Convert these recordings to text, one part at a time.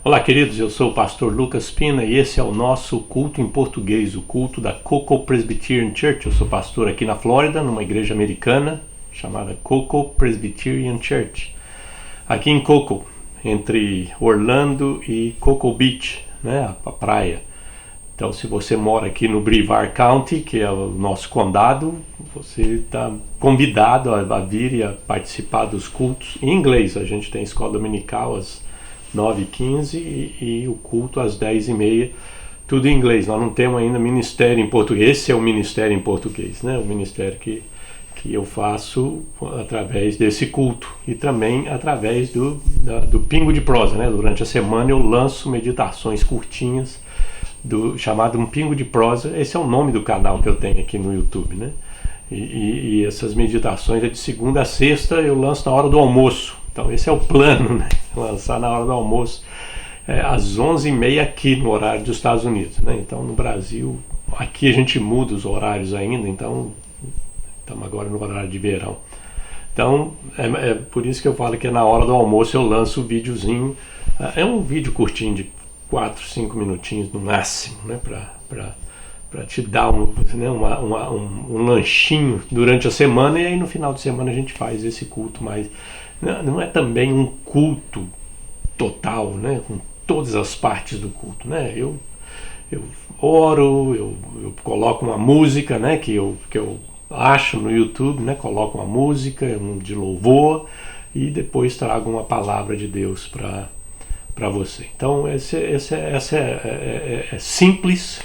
Olá, queridos, eu sou o pastor Lucas Pina e esse é o nosso culto em português, o culto da Cocoa Presbyterian Church. Eu sou pastor aqui na Flórida, numa igreja americana chamada Cocoa Presbyterian Church. Aqui em Cocoa, entre Orlando e Cocoa Beach, né, a praia. Então, se você mora aqui no Brevard County, que é o nosso condado, você está convidado a vir e a participar dos cultos em inglês. A gente tem escola dominical às 9h15 e o culto às 10h30, tudo em inglês. Nós não temos ainda ministério em português. Esse é o ministério em português, né? O ministério que eu faço através desse culto e também através do Pingo de Prosa, né? Durante a semana eu lanço meditações curtinhas chamado Um Pingo de Prosa. Esse é o nome do canal que eu tenho aqui no YouTube, né? E essas meditações é de segunda a sexta, eu lanço na hora do almoço. Então esse é o plano, né? Lançar na hora do almoço, às 11h30 aqui no horário dos Estados Unidos, né? Então no Brasil, aqui a gente muda os horários ainda, então estamos agora no horário de verão. Então é por isso que eu falo que é na hora do almoço eu lanço o videozinho. É um vídeo curtinho de 4, 5 minutinhos no máximo, né? Para te dar um lanchinho durante a semana, e aí no final de semana a gente faz esse culto mais. Não é também um culto total, né? Com todas as partes do culto, né? Eu oro, eu coloco uma música, né? Que eu acho no YouTube, né? Coloco uma música de louvor e depois trago uma palavra de Deus para você. Então essa é simples,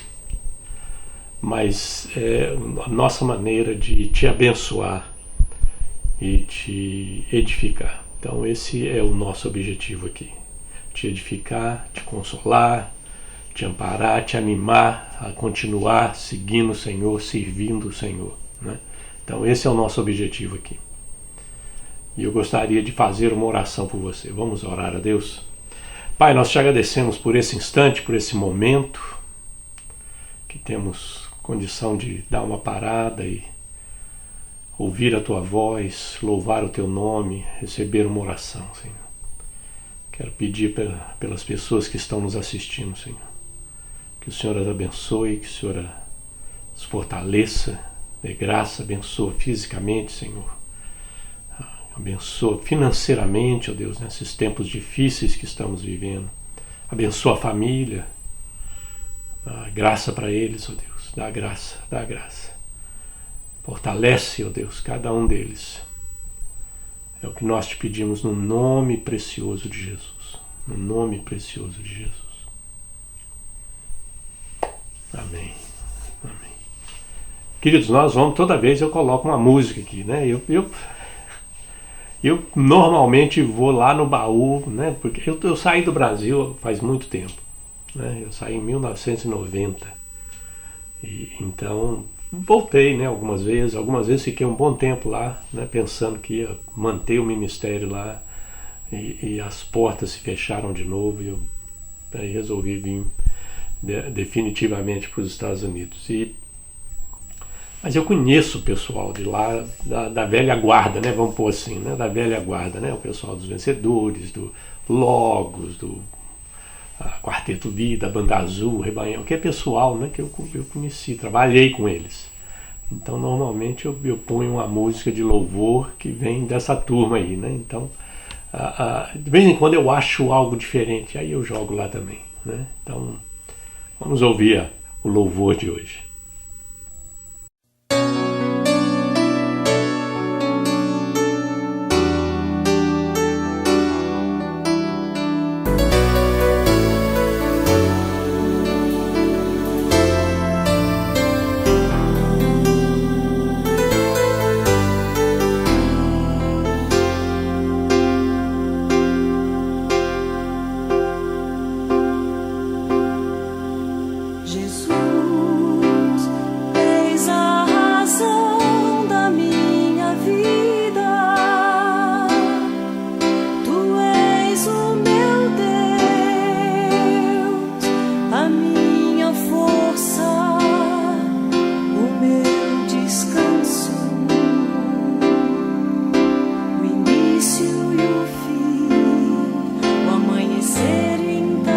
mas é a nossa maneira de te abençoar e te edificar. Então esse é o nosso objetivo aqui: te edificar, te consolar, te amparar, te animar a continuar seguindo o Senhor, servindo o Senhor, né? Então esse é o nosso objetivo aqui. E eu gostaria de fazer uma oração por você. Vamos orar a Deus? Pai, nós te agradecemos por esse instante, por esse momento, que temos condição de dar uma parada e ouvir a Tua voz, louvar o Teu nome, receber uma oração, Senhor. Quero pedir pelas pessoas que estão nos assistindo, Senhor, que o Senhor as abençoe, que o Senhor as fortaleça, dê graça, abençoa fisicamente, Senhor. Abençoa financeiramente, ó Deus, nesses tempos difíceis que estamos vivendo. Abençoa a família. Dá graça para eles, ó Deus. Dá graça, dá graça. Fortalece, ó Deus, cada um deles. É o que nós te pedimos no nome precioso de Jesus. No nome precioso de Jesus. Amém. Amém. Queridos, nós vamos, toda vez eu coloco uma música aqui, né? Eu normalmente vou lá no baú, né? Porque eu saí do Brasil faz muito tempo, né? Eu saí em 1990. Então voltei, né? Algumas vezes fiquei um bom tempo lá, né? Pensando que ia manter o ministério lá, e as portas se fecharam de novo, e eu aí resolvi vir definitivamente para os Estados Unidos. Mas eu conheço o pessoal de lá, da velha guarda, né? Vamos pôr assim, né? Da velha guarda, né? O pessoal dos Vencedores, do Logos, do Quarteto Vida, Banda Azul, Rebanhão, que é pessoal, né? Que eu conheci, trabalhei com eles. Então normalmente eu ponho uma música de louvor que vem dessa turma aí, né? Então de vez em quando eu acho algo diferente, aí eu jogo lá também, né? Então vamos ouvir o louvor de hoje. Início e o fim, o amanhecer e então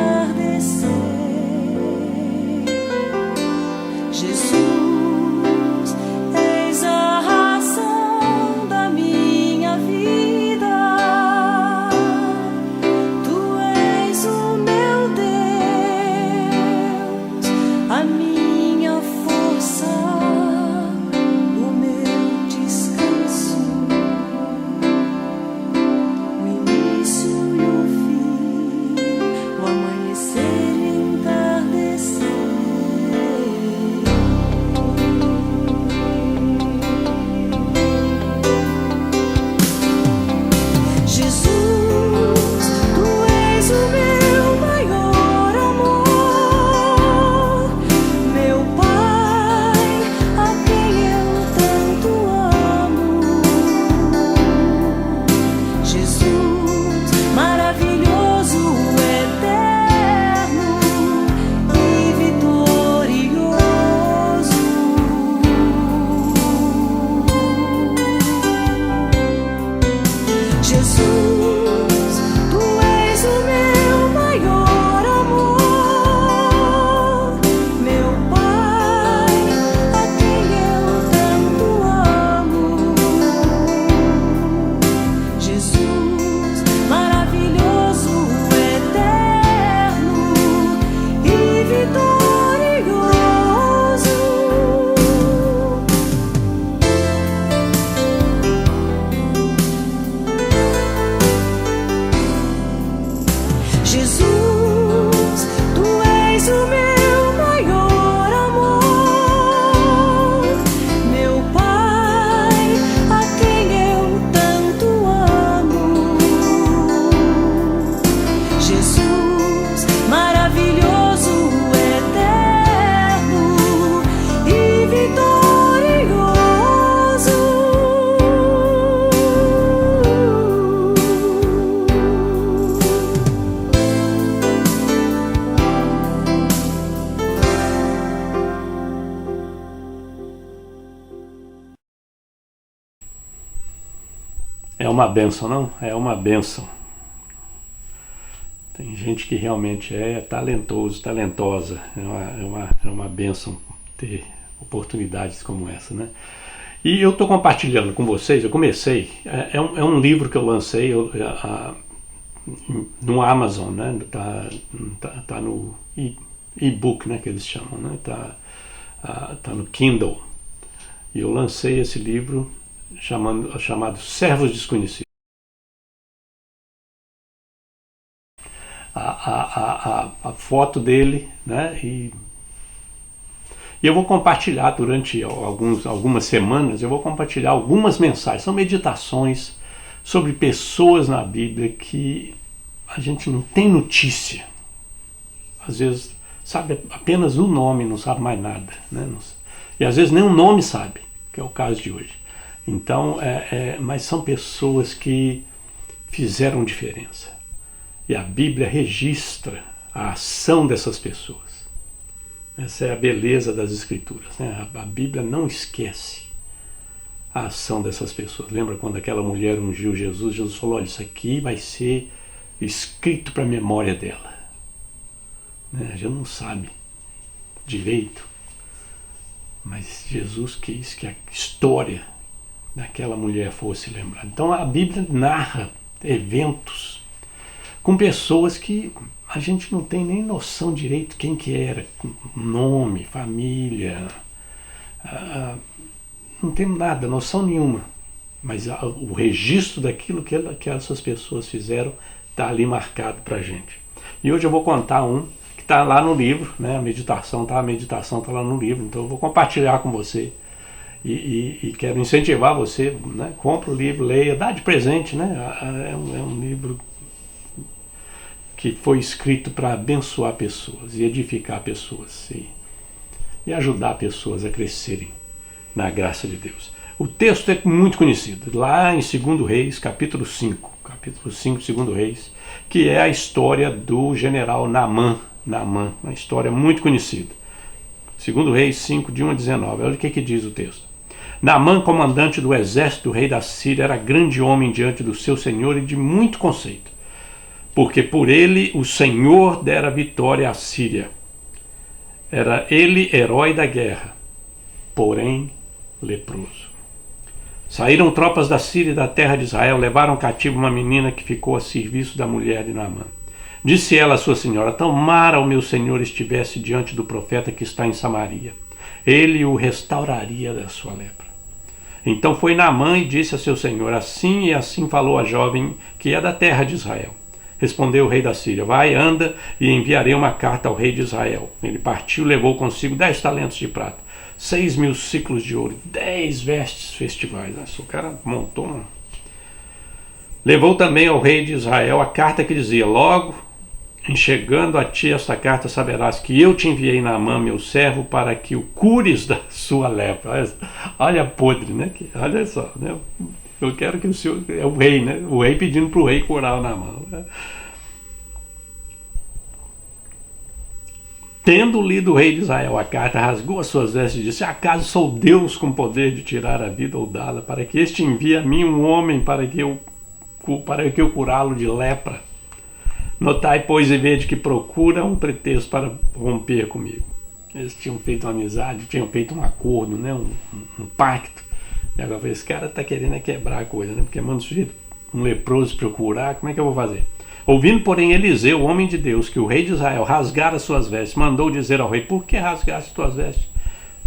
É uma bênção, não? É uma bênção. Tem gente que realmente é talentoso, talentosa. É uma bênção ter oportunidades como essa, né? E eu estou compartilhando com vocês, eu comecei, é um livro que eu lancei no Amazon, né? Tá no e-book, né, que eles chamam, né? Tá no Kindle. E eu lancei esse livro chamado Servos Desconhecidos. A foto dele, né? E eu vou compartilhar durante algumas semanas, eu vou compartilhar algumas mensagens, são meditações sobre pessoas na Bíblia que a gente não tem notícia. Às vezes sabe apenas o nome, não sabe mais nada, né? E às vezes nem o nome sabe, que é o caso de hoje. Então, mas são pessoas que fizeram diferença. E a Bíblia registra a ação dessas pessoas. Essa é a beleza das Escrituras, né? A Bíblia não esquece a ação dessas pessoas. Lembra quando aquela mulher ungiu Jesus? Jesus falou, olha, isso aqui vai ser escrito para a memória dela. Né? A gente não sabe direito, mas Jesus quis que a história daquela mulher fosse lembrada. Então a Bíblia narra eventos com pessoas que a gente não tem nem noção direito quem que era, nome, família, não tem nada, noção nenhuma. Mas o registro daquilo que essas pessoas fizeram está ali marcado para a gente. E hoje eu vou contar um que está lá no livro, né? A meditação tá lá no livro, então eu vou compartilhar com você. E quero incentivar você, né? Compre o livro, leia, dá de presente, né? É um livro que foi escrito para abençoar pessoas e edificar pessoas e ajudar pessoas a crescerem na graça de Deus. O texto é muito conhecido, lá em 2 Reis, capítulo 5, 2 Reis, que é a história do general Naamã, uma história muito conhecida. 2 Reis 5, de 1 a 19, olha o que diz o texto. Naamã, comandante do exército do rei da Síria, era grande homem diante do seu senhor e de muito conceito, porque por ele o Senhor dera vitória à Síria. Era ele herói da guerra, porém leproso. Saíram tropas da Síria e da terra de Israel, levaram cativo uma menina que ficou a serviço da mulher de Naamã. Disse ela à sua senhora, tomara o meu senhor estivesse diante do profeta que está em Samaria. Ele o restauraria da sua lepra. Então foi Naamã e disse a seu senhor, assim e assim falou a jovem que é da terra de Israel. Respondeu o rei da Síria, vai, anda e enviarei uma carta ao rei de Israel. Ele partiu, levou consigo 10 talentos de prata, 6.000 ciclos de ouro, 10 vestes festivais. O cara montou uma... Levou também ao rei de Israel a carta que dizia, logo, em chegando a ti esta carta, saberás que eu te enviei Naamã, meu servo, para que o cures da sua lepra. Olha podre, né? Olha só, né? Eu quero que o senhor... É o rei, né? O rei pedindo para o rei curar o Naamã. Tendo lido o rei de Israel a carta, rasgou as suas vestes e disse, acaso sou Deus com poder de tirar a vida ou dá-la, para que este envie a mim um homem para que eu curá-lo de lepra? Notai, pois, e vede que procura um pretexto para romper comigo. Eles tinham feito uma amizade, tinham feito um acordo, né? um pacto. E agora esse cara está querendo quebrar a coisa, né? Porque manda um leproso procurar, como é que eu vou fazer? Ouvindo, porém, Eliseu, o homem de Deus, que o rei de Israel rasgara suas vestes, mandou dizer ao rei, por que rasgaste tuas vestes?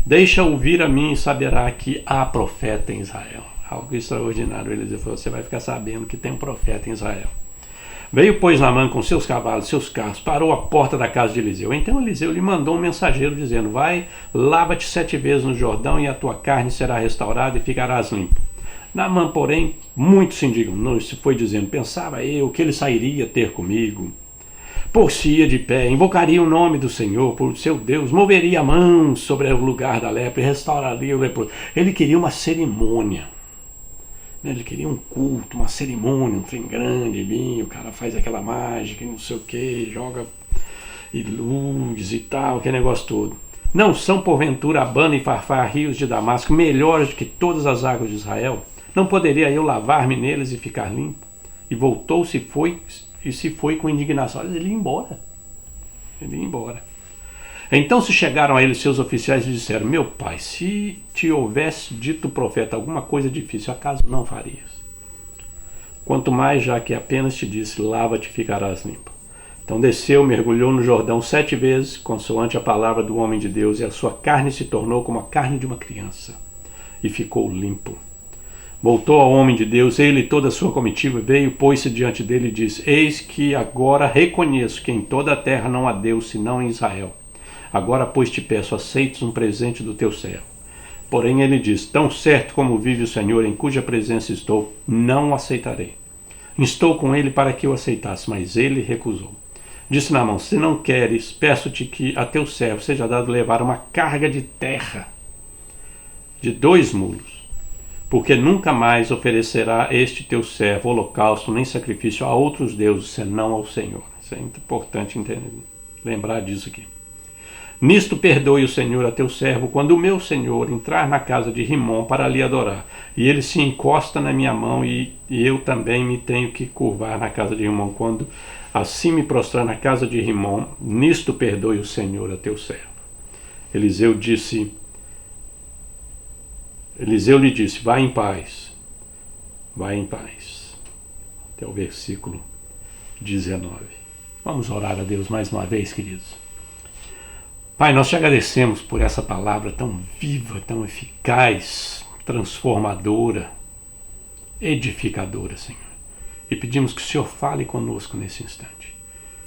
Deixa ouvir a mim e saberá que há profeta em Israel. Algo extraordinário. Eliseu falou, você vai ficar sabendo que tem um profeta em Israel. Veio, pois, Naamã com seus cavalos, seus carros, parou à porta da casa de Eliseu. Então Eliseu lhe mandou um mensageiro dizendo, vai, lava-te 7 vezes no Jordão e a tua carne será restaurada e ficarás limpo. Naamã, porém, muito se indignou e se foi dizendo, pensava eu que ele sairia ter comigo. Por-se-ia de pé, invocaria o nome do Senhor, por seu Deus, moveria a mão sobre o lugar da lepra e restauraria o leproso. Ele queria uma cerimônia. Ele queria um culto, uma cerimônia, um trem grande, vinho, o cara faz aquela mágica, não sei o que, joga e luz e tal, aquele negócio todo. Não são, porventura, Abana e Farfar, rios de Damasco, melhores do que todas as águas de Israel? Não poderia eu lavar-me neles e ficar limpo? E voltou-se e se foi com indignação. Ele ia embora. Ele ia embora. Então se chegaram a ele seus oficiais e disseram: meu pai, se te houvesse dito o profeta alguma coisa difícil, acaso não farias? Quanto mais, já que apenas te disse: lava-te e ficarás limpo. Então desceu, mergulhou no Jordão 7 vezes, consoante a palavra do homem de Deus, e a sua carne se tornou como a carne de uma criança, e ficou limpo. Voltou ao homem de Deus, ele e toda a sua comitiva, veio, pôs-se diante dele e disse: eis que agora reconheço que em toda a terra não há Deus senão em Israel. Agora, pois, te peço, aceites um presente do teu servo. Porém ele diz: tão certo como vive o Senhor, em cuja presença estou, não o aceitarei. Instou com ele para que o aceitasse, mas ele recusou. Disse Naamã: se não queres, peço-te que a teu servo seja dado levar uma carga de terra de 2 mulos, porque nunca mais oferecerá este teu servo holocausto nem sacrifício a outros deuses, senão ao Senhor. Isso é importante lembrar disso aqui. Nisto perdoe o Senhor a teu servo, quando o meu senhor entrar na casa de Rimom para lhe adorar, e ele se encosta na minha mão, e eu também me tenho que curvar na casa de Rimom, quando assim me prostrar na casa de Rimom, nisto perdoe o Senhor a teu servo. Eliseu lhe disse: vai em paz, vai em paz. Até o versículo 19. Vamos orar a Deus mais uma vez, queridos. Pai, nós te agradecemos por essa palavra tão viva, tão eficaz, transformadora, edificadora, Senhor. E pedimos que o Senhor fale conosco nesse instante.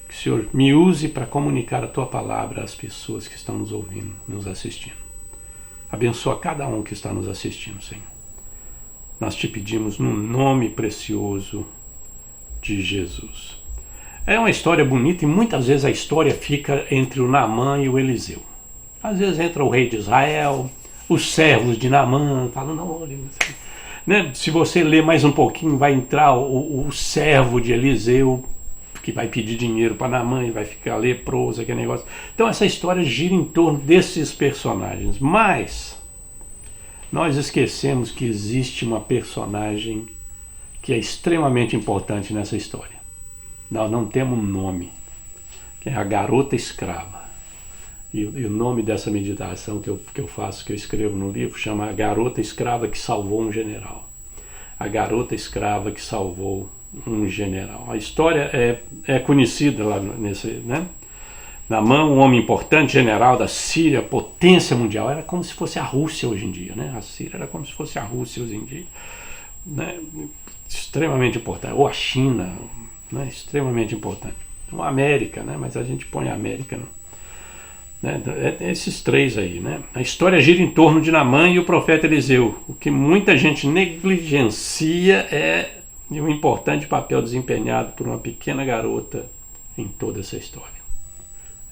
Que o Senhor me use para comunicar a tua palavra às pessoas que estão nos ouvindo, nos assistindo. Abençoa cada um que está nos assistindo, Senhor. Nós te pedimos no nome precioso de Jesus. É uma história bonita e muitas vezes a história fica entre o Naamã e o Eliseu. Às vezes entra o rei de Israel, os servos de Naamã, falam: não, olha, né? Se você ler mais um pouquinho, vai entrar o servo de Eliseu, que vai pedir dinheiro para Naamã e vai ficar leproso, aquele negócio. Então essa história gira em torno desses personagens. Mas nós esquecemos que existe uma personagem que é extremamente importante nessa história. Nós não temos um nome, que é a garota escrava. E o nome dessa meditação que eu faço, que eu escrevo no livro, chama A Garota Escrava que Salvou um General. A garota escrava que salvou um general. A história é conhecida lá nesse, né? Naamã, um homem importante, general da Síria, potência mundial. Era como se fosse a Rússia hoje em dia, né? A Síria era como se fosse a Rússia hoje em dia, né? Extremamente importante. Ou a China, né? Extremamente importante. Ou a América, né? Mas a gente põe a América, né? Esses 3 aí, né? A história gira em torno de Naamã e o profeta Eliseu. O que muita gente negligencia é o importante papel desempenhado por uma pequena garota em toda essa história.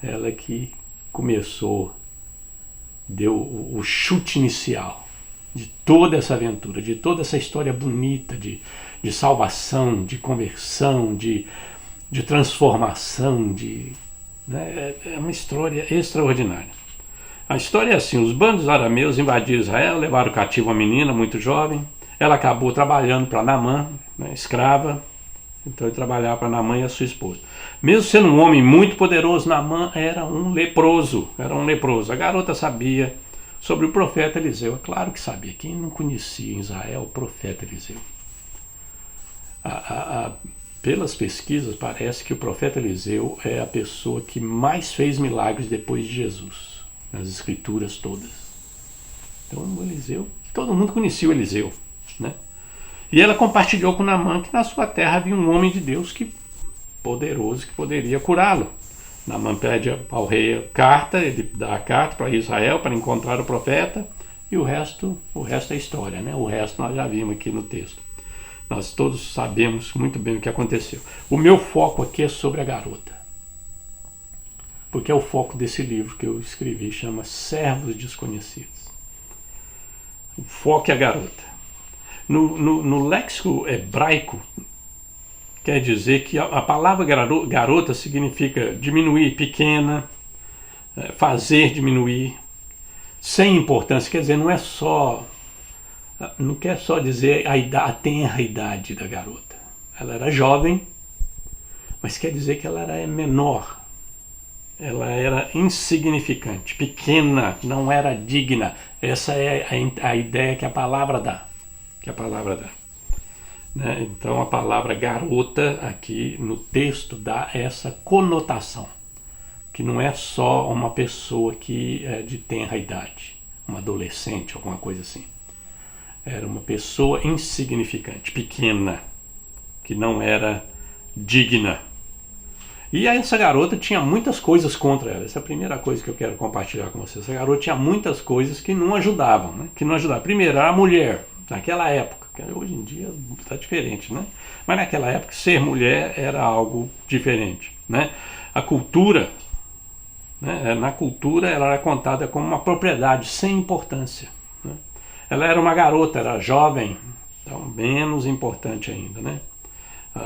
Ela que começou, deu o chute inicial de toda essa aventura, de toda essa história bonita de salvação, de conversão, de transformação, né? É uma história extraordinária. A história é assim: os bandos arameus invadiram Israel, levaram cativo uma menina muito jovem. Ela acabou trabalhando para Naamã, né, escrava. Então ele trabalhava para Naamã e a sua esposa. Mesmo sendo um homem muito poderoso, Naamã era um leproso. A garota sabia sobre o profeta Eliseu. É claro que sabia. Quem não conhecia em Israel o profeta Eliseu? Pelas pesquisas, parece que o profeta Eliseu é a pessoa que mais fez milagres depois de Jesus, nas escrituras todas. Então o Eliseu, todo mundo conhecia o Eliseu, né? E ela compartilhou com Naamã que na sua terra havia um homem de Deus poderoso que poderia curá-lo. Naamã pede ao rei a carta, ele dá a carta para Israel para encontrar o profeta, e o resto é história, né? O resto nós já vimos aqui no texto. Nós todos sabemos muito bem o que aconteceu. O meu foco aqui é sobre a garota, porque é o foco desse livro que eu escrevi, chama Servos Desconhecidos. O foco é a garota. No léxico hebraico, quer dizer que a palavra garota significa diminuir, pequena, fazer diminuir, sem importância. Quer dizer, não é só não quer só dizer a tenra idade da garota. Ela era jovem, mas quer dizer que ela era menor. Ela era insignificante, pequena, não era digna. Essa é a ideia que a palavra dá. Né? Então a palavra garota aqui no texto dá essa conotação, que não é só uma pessoa que é de tenra idade, uma adolescente, alguma coisa assim. Era uma pessoa insignificante, pequena, que não era digna. E essa garota tinha muitas coisas contra ela. Essa é a primeira coisa que eu quero compartilhar com vocês. Essa garota tinha muitas coisas que não ajudavam, né? Que não ajudavam. Primeiro, era a mulher, naquela época. Hoje em dia está diferente, né? Mas naquela época, ser mulher era algo diferente, né? A cultura, né? Na cultura, ela era contada como uma propriedade sem importância, né? Ela era uma garota, era jovem, então menos importante ainda, né?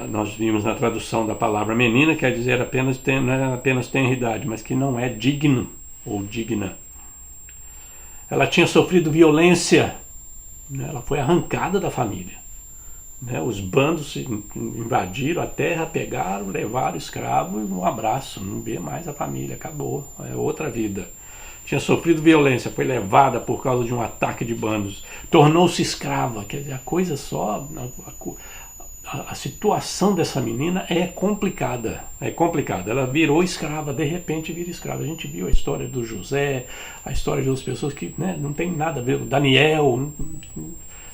Nós vimos na tradução da palavra menina, quer dizer não é apenas tenra idade, mas que não é digno ou digna. Ela tinha sofrido violência, né? Ela foi arrancada da família, né? Os bandos invadiram a terra, pegaram, levaram escravo e um abraço, não vê mais a família, acabou, é outra vida. Tinha sofrido violência, foi levada por causa de um ataque de bandos, tornou-se escrava, quer dizer, a coisa só... A situação dessa menina é complicada, Ela virou escrava, de repente vira escrava. A gente viu a história do José, a história de outras pessoas que, né, não tem nada a ver. O Daniel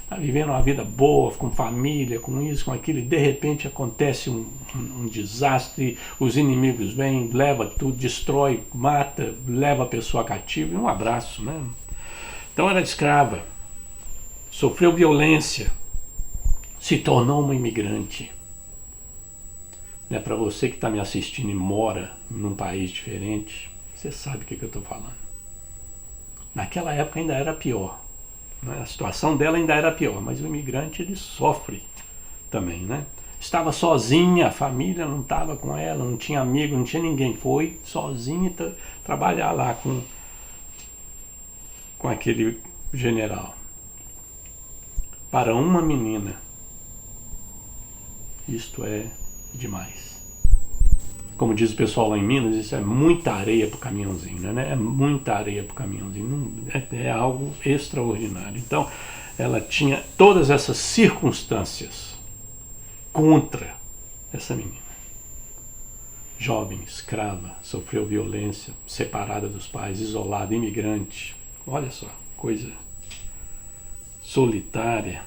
está vivendo uma vida boa, com família, com isso, com aquilo, e de repente acontece um desastre, os inimigos vêm, leva tudo, destrói, mata, leva a pessoa cativa, e um abraço, né? Então era escrava, sofreu violência, se tornou uma imigrante. Né? Para você que está me assistindo e mora num país diferente, você sabe o que eu estou falando. Naquela época ainda era pior, né? A situação dela ainda era pior, mas o imigrante ele sofre também, né? Estava sozinha, a família não estava com ela, não tinha amigo, não tinha ninguém. Foi sozinha trabalhar lá com aquele general. Para uma menina, isto é demais. Como diz o pessoal lá em Minas, isso é muita areia para o caminhãozinho, né? É muita areia para o caminhãozinho, é algo extraordinário. Então, ela tinha todas essas circunstâncias contra essa menina. Jovem, escrava, sofreu violência, separada dos pais, isolada, imigrante. Olha só, coisa solitária.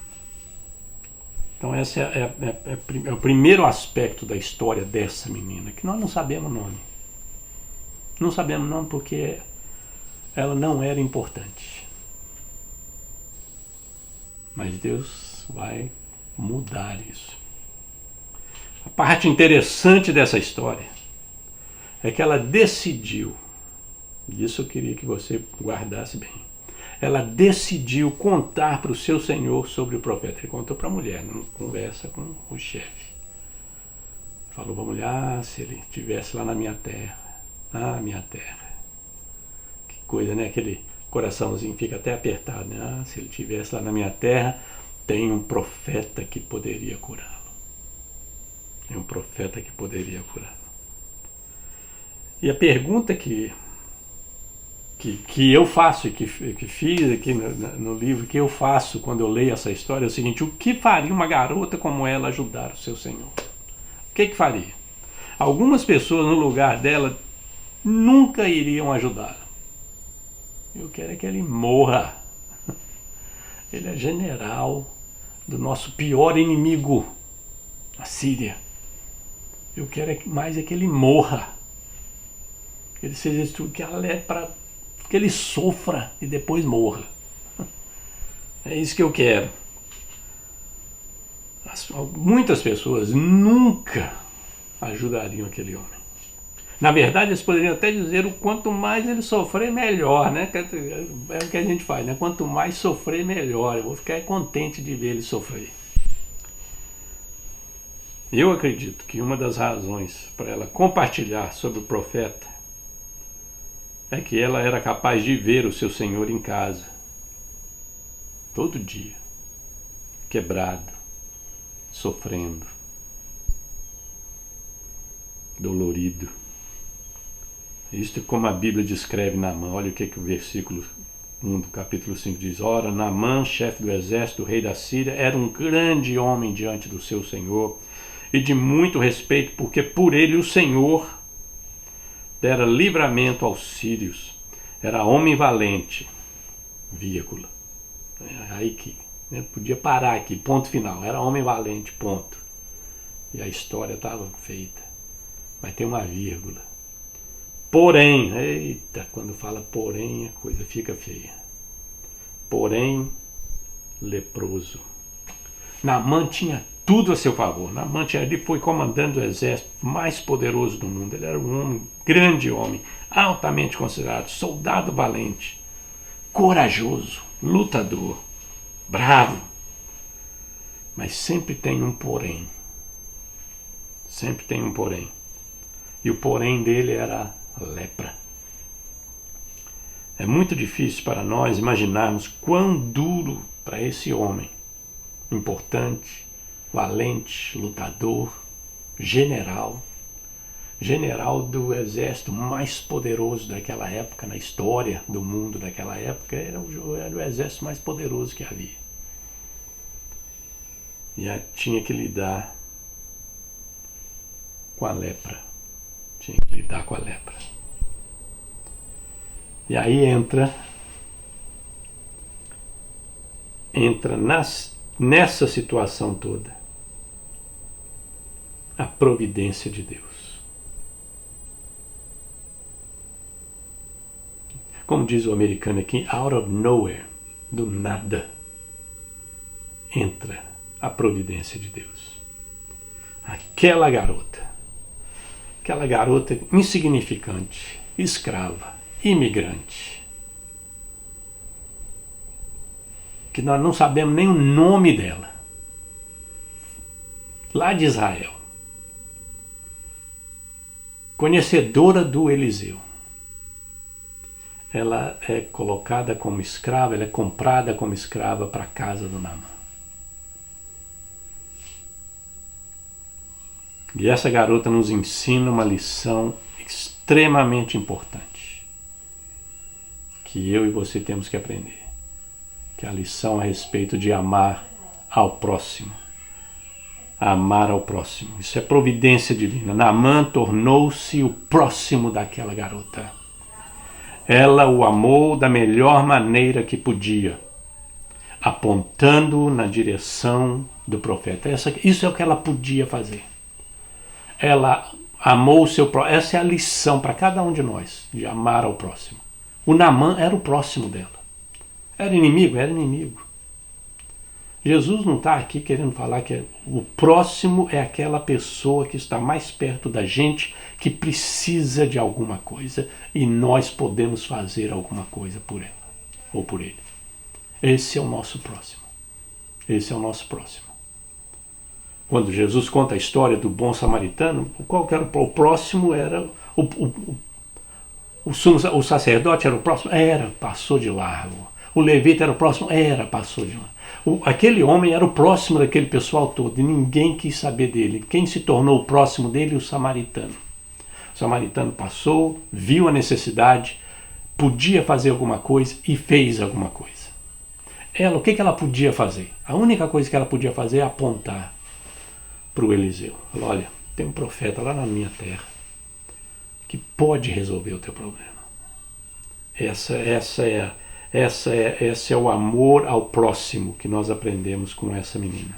Então esse é o primeiro aspecto da história dessa menina, que nós não sabemos o nome. Não sabemos o nome porque ela não era importante. Mas Deus vai mudar isso. A parte interessante dessa história é que ela decidiu, e isso eu queria que você guardasse bem, ela decidiu contar para o seu senhor sobre o profeta. Ele contou para a mulher, não conversa com o chefe. Falou para a mulher, se ele estivesse lá na minha terra. Ah, minha terra. Que coisa, né? Aquele coraçãozinho fica até apertado, né? Ah, se ele estivesse lá na minha terra, tem um profeta que poderia curá-lo. Tem um profeta que poderia curá-lo. E a pergunta que eu faço, que fiz aqui no livro, que eu faço quando eu leio essa história é o seguinte: o que faria uma garota como ela ajudar o seu senhor? O que faria? Algumas pessoas no lugar dela nunca iriam ajudá-la. Eu quero é que ele morra. Ele é general do nosso pior inimigo, a Síria. Eu quero mais é que ele morra. Que ele seja destruído, que ele sofra e depois morra. É isso que eu quero. Muitas pessoas nunca ajudariam aquele homem. Na verdade, eles poderiam até dizer: o quanto mais ele sofrer, melhor, né? É o que a gente faz, né? Quanto mais sofrer, melhor. Eu vou ficar contente de ver ele sofrer. Eu acredito que uma das razões para ela compartilhar sobre o profeta é que ela era capaz de ver o seu senhor em casa, todo dia, quebrado, sofrendo, dolorido. Isto é como a Bíblia descreve Naamã. Olha o que o versículo 1 do capítulo 5 diz. Ora, Naamã, chefe do exército do rei da Síria, era um grande homem diante do seu senhor e de muito respeito, porque por ele o Senhor dera livramento aos sírios. Era homem valente, vírgula. Aí que podia parar aqui, ponto final. Era homem valente, ponto. E a história estava feita. Mas tem uma vírgula. Porém, eita, quando fala porém, a coisa fica feia. Porém, leproso. Naamã tinha tudo a seu favor. Naamã ele foi comandante do exército mais poderoso do mundo. Ele era um homem, grande homem, altamente considerado, soldado valente, corajoso, lutador, bravo. Mas sempre tem um porém. Sempre tem um porém. E o porém dele era a lepra. É muito difícil para nós imaginarmos quão duro para esse homem, importante, valente, lutador, general do exército mais poderoso daquela época, na história do mundo daquela época, era o exército mais poderoso que havia. E tinha que lidar com a lepra. Tinha que lidar com a lepra. E aí entra nessa situação toda a providência de Deus. Como diz o americano aqui, out of nowhere, do nada, entra a providência de Deus. Aquela garota insignificante, escrava, imigrante, que nós não sabemos nem o nome dela, lá de Israel, conhecedora do Eliseu. Ela é colocada como escrava, ela é comprada como escrava para a casa do Naamã. E essa garota nos ensina uma lição extremamente importante, que eu e você temos que aprender, que é a lição a respeito de amar ao próximo. Amar ao próximo. Isso é providência divina. Naamã tornou-se o próximo daquela garota. Ela o amou da melhor maneira que podia, apontando na direção do profeta. Isso é o que ela podia fazer. Ela amou o seu próximo. Essa é a lição para cada um de nós, de amar ao próximo. O Naamã era o próximo dela. Era inimigo? Era inimigo. Jesus não está aqui querendo falar que o próximo é aquela pessoa que está mais perto da gente, que precisa de alguma coisa e nós podemos fazer alguma coisa por ela ou por ele. Esse é o nosso próximo. Esse é o nosso próximo. Quando Jesus conta a história do bom samaritano, qual que era o próximo? Era o sacerdote era o próximo? Era, passou de largo. O levita era o próximo? Era, passou de largo. Aquele homem era o próximo daquele pessoal todo e ninguém quis saber dele. Quem se tornou o próximo dele? O samaritano. O samaritano passou, viu a necessidade, podia fazer alguma coisa e fez alguma coisa. Ela, o que ela podia fazer? A única coisa que ela podia fazer é apontar para o Eliseu. Falou, olha, tem um profeta lá na minha terra que pode resolver o teu problema. Esse é o amor ao próximo que nós aprendemos com essa menina.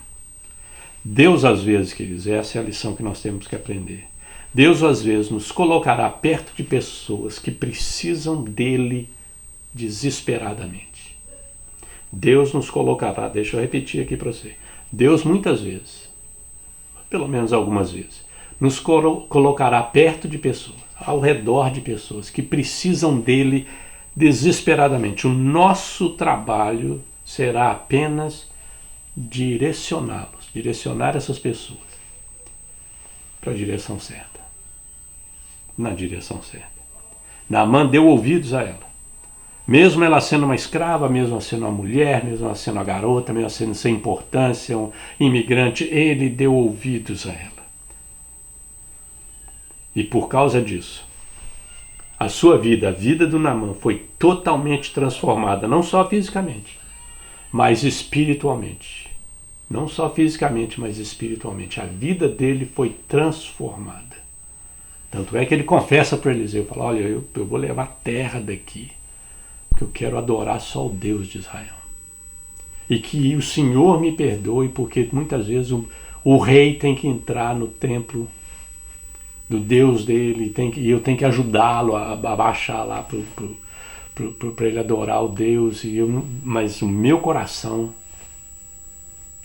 Deus, às vezes, queridos, essa é a lição que nós temos que aprender. Deus, às vezes, nos colocará perto de pessoas que precisam dele desesperadamente. Deus nos colocará, deixa eu repetir aqui para você. Deus, muitas vezes, pelo menos algumas vezes, nos colocará perto de pessoas, ao redor de pessoas que precisam dele desesperadamente. O nosso trabalho será apenas direcioná-los, direcionar essas pessoas para a direção certa. Na direção certa. Naamã deu ouvidos a ela. Mesmo ela sendo uma escrava, mesmo ela sendo uma mulher, mesmo ela sendo uma garota, mesmo ela sendo sem importância, um imigrante, ele deu ouvidos a ela. E por causa disso, a sua vida, a vida do Naamã, foi totalmente transformada, não só fisicamente, mas espiritualmente. Não só fisicamente, mas espiritualmente. A vida dele foi transformada. Tanto é que ele confessa para Eliseu, fala, olha, eu vou levar a terra daqui, porque eu quero adorar só o Deus de Israel. E que o Senhor me perdoe, porque muitas vezes o rei tem que entrar no templo do Deus dele, e eu tenho que ajudá-lo a baixar lá para ele adorar o Deus, mas o meu coração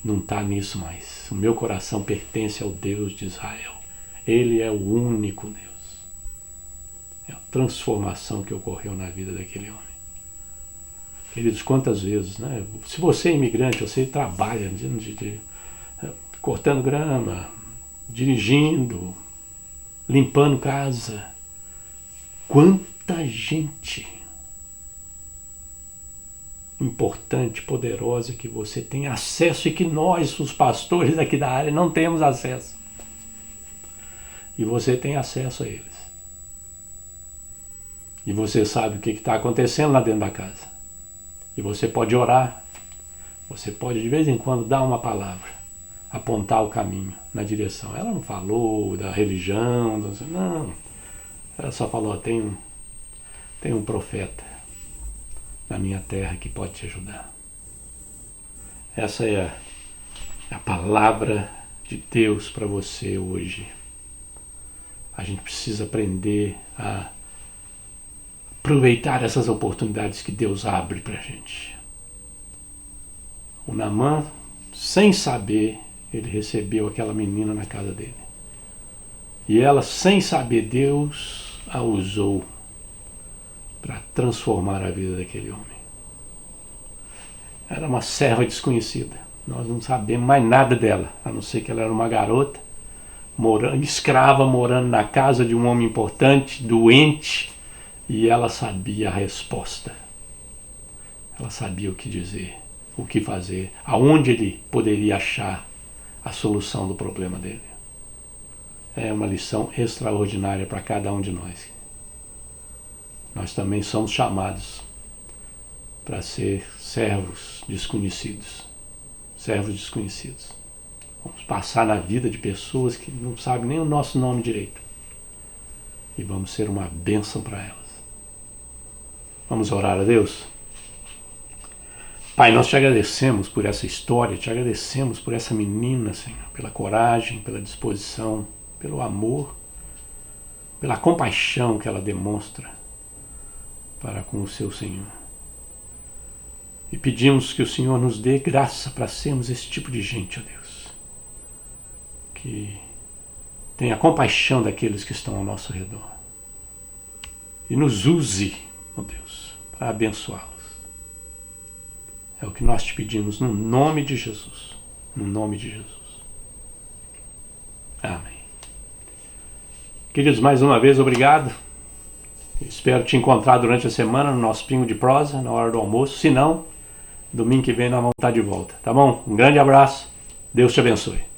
não está nisso mais. O meu coração pertence ao Deus de Israel. Ele é o único Deus. É a transformação que ocorreu na vida daquele homem. Queridos, quantas vezes, né? Se você é imigrante, você trabalha cortando grama, dirigindo, limpando casa. Quanta gente importante, poderosa, que você tem acesso e que nós, os pastores aqui da área, não temos acesso. E você tem acesso a eles. E você sabe o que está acontecendo lá dentro da casa. E você pode orar. Você pode, de vez em quando, dar uma palavra, apontar o caminho na direção. Ela não falou da religião, não. Ela só falou, tem um profeta na minha terra que pode te ajudar. Essa é a palavra de Deus para você hoje. A gente precisa aprender a aproveitar essas oportunidades que Deus abre para a gente. O Naamã, sem saber, ele recebeu aquela menina na casa dele. E ela, sem saber, Deus a usou para transformar a vida daquele homem. Era uma serva desconhecida. Nós não sabemos mais nada dela, a não ser que ela era uma garota, escrava, morando na casa de um homem importante, doente, e ela sabia a resposta. Ela sabia o que dizer, o que fazer, aonde ele poderia achar a solução do problema dele. É uma lição extraordinária para cada um de nós. Nós também somos chamados para ser servos desconhecidos. Servos desconhecidos. Vamos passar na vida de pessoas que não sabem nem o nosso nome direito. E vamos ser uma bênção para elas. Vamos orar a Deus? Pai, nós te agradecemos por essa história, te agradecemos por essa menina, Senhor, pela coragem, pela disposição, pelo amor, pela compaixão que ela demonstra para com o seu Senhor. E pedimos que o Senhor nos dê graça para sermos esse tipo de gente, ó Deus, que tenha compaixão daqueles que estão ao nosso redor e nos use, ó Deus, para abençoá-los. É o que nós te pedimos no nome de Jesus. No nome de Jesus. Amém. Queridos, mais uma vez, obrigado. Espero te encontrar durante a semana no nosso Pingo de Prosa, na hora do almoço. Se não, domingo que vem nós vamos estar de volta. Tá bom? Um grande abraço. Deus te abençoe.